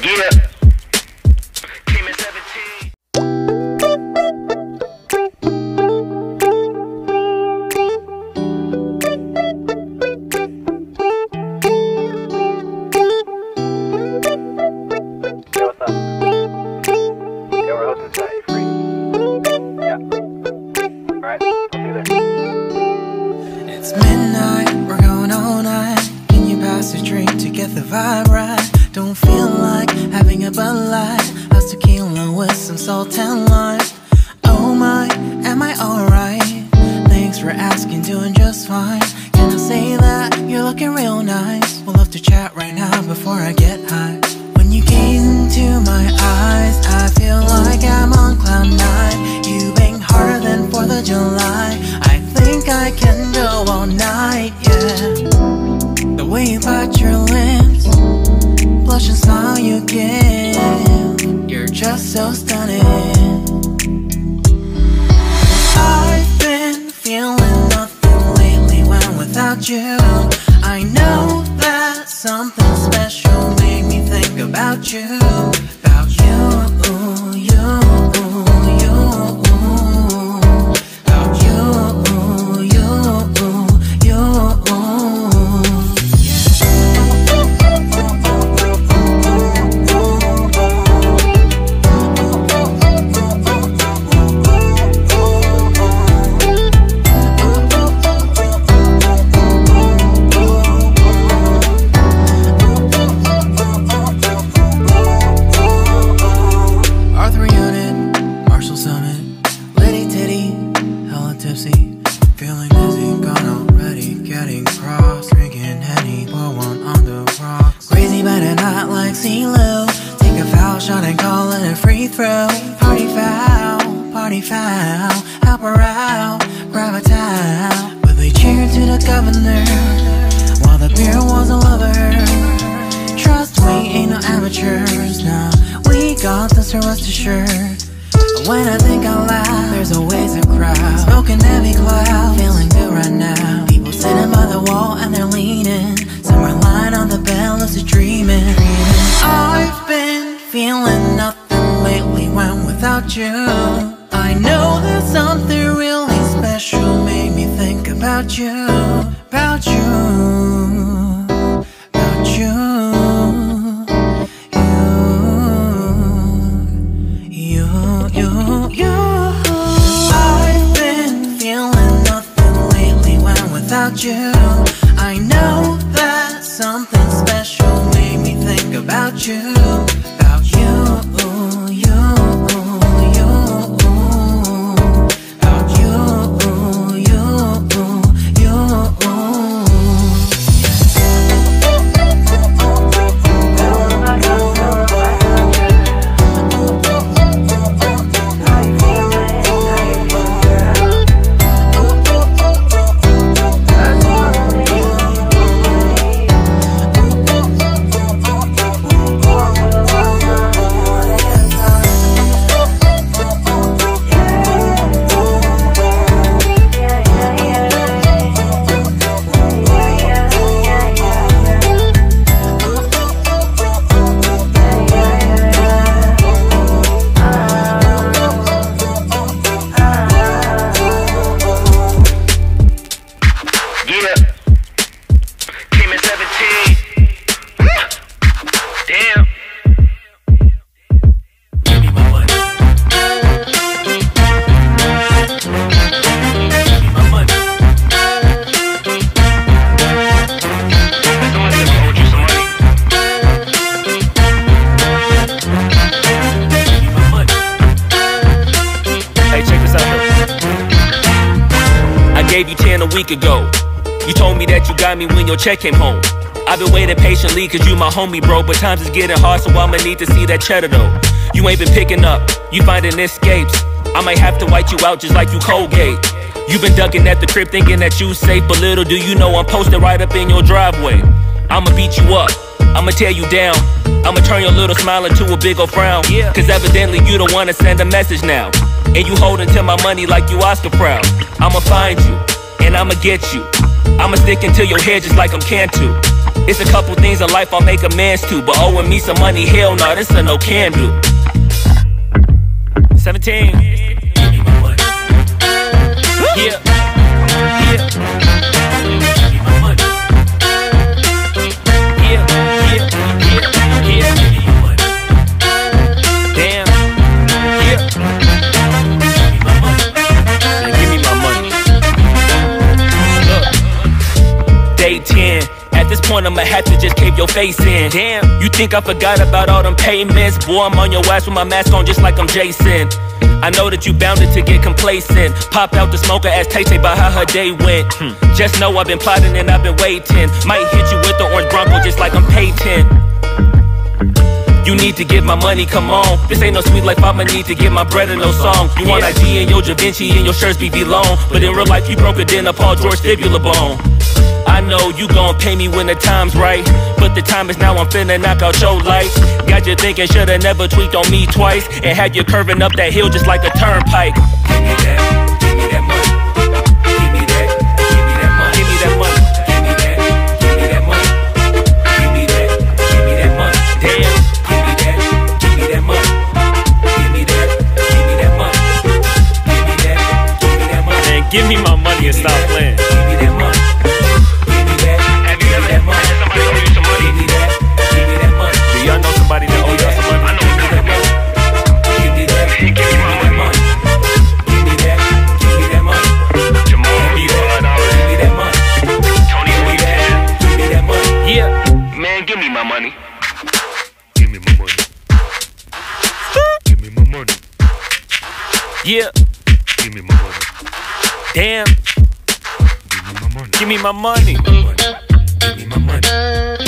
Yeah. Came at 17. Yo, what's up? Yo, we're hosting tonight. You free? Yeah. Alright, I'll see you there. It's midnight, we're going all night. Can you pass a drink to get the vibe right? Don't feel like having a Bud Light. How's tequila with some salt and lime? Oh my, am I alright? Thanks for asking, doing just fine. Can I say that you're looking real nice? We'll have to chat right now before I get high. When you gaze into my eyes, I feel like I'm on cloud nine. You bang harder than 4th of July. I think I can go all night, yeah. The way you bite your lips, blush and smile you give, you're just so stunning. I've been feeling nothing lately when without you. I know that something special made me think about you. About you, you, you. About you, you, you. Feeling dizzy, gone already, getting cross. Drinking Henny, pour one on the rocks. Crazy but not like CeeLo. Take a foul shot and call it a free throw. Party foul, help her out, grab a towel. But they cheered to the governor, while the beer was a lover. Trust we ain't no amateurs, nah. We got this, so rest assured. When I think out loud, there's always a crowd. Smoking heavy cloud, feeling good right now. People sitting by the wall and they're leaning. Some are lying on the bed, lucid dreaming. I've been feeling nothing lately when without you. I know that something really special made me think about you. About you, about you. I've been feeling nothing lately when without you. I know that something special made me think about you. About you, you, you. About you, you, you. Ago. You told me that you got me when your check came home. I've been waiting patiently cause you my homie, bro. But times is getting hard, so I'ma need to see that cheddar though. You ain't been picking up, you finding escapes. I might have to white you out just like you Colgate. You been ducking at the crib thinking that you safe, but little do you know I'm posted right up in your driveway. I'ma beat you up, I'ma tear you down. I'ma turn your little smile into a big ol' frown. Cause evidently you don't wanna send a message now. And you holding to my money like you Oscar proud. I'ma find you and I'ma get you. I'ma stick into your head just like I'm Cantu. It's a couple things in life I'll make amends to, but owing me some money, hell no, this a no can do. 17. Give me my money. Yeah. Yeah. Give me my money. Yeah. Yeah. Yeah. Yeah. Give me my money. Damn. Yeah. Give me my money. Man, give me my money. Look. Day 10. At this point, I'ma have to just cave your face in. Damn, you think I forgot about all them payments? Boy, I'm on your ass with my mask on just like I'm Jason. I know that you bounded to get complacent. Popped out the smoker, asked Tay-Tay about how her day went. Just know I've been plotting and I've been waiting. Might hit you with the orange Bronco just like I'm Peyton. You need to get my money, come on. This ain't no sweet life, I'ma need to get my bread and no song. You want IG and your Da Vinci and your shirts be long, but in real life you broke it in a Paul George fibula bone. I know you gon' pay me when the time's right, but the time is now, I'm finna knock out your lights. Got you thinking shoulda never tweaked on me twice, and had you curving up that hill just like a turnpike. Give me that money. Give me that, give me that money. Give me that money. Give me that, give me that money. Give me that, give me that money. Damn. Give me that, give me that money. Give me that, give me that money. Give me that, give me that money. Man, give me my money and stop playing. Give me that money. Y'all know somebody that owe y'all some money? I know that money. Give me that. Give me my money. Give me that. Give me that money. Jamal, give me that money. Tony, give me that. Give me that money. Yeah, man, give me my money. Give me my money. Give me my money. Yeah. Give me my money. Damn. Give me my money. Give me my money. Give me my money.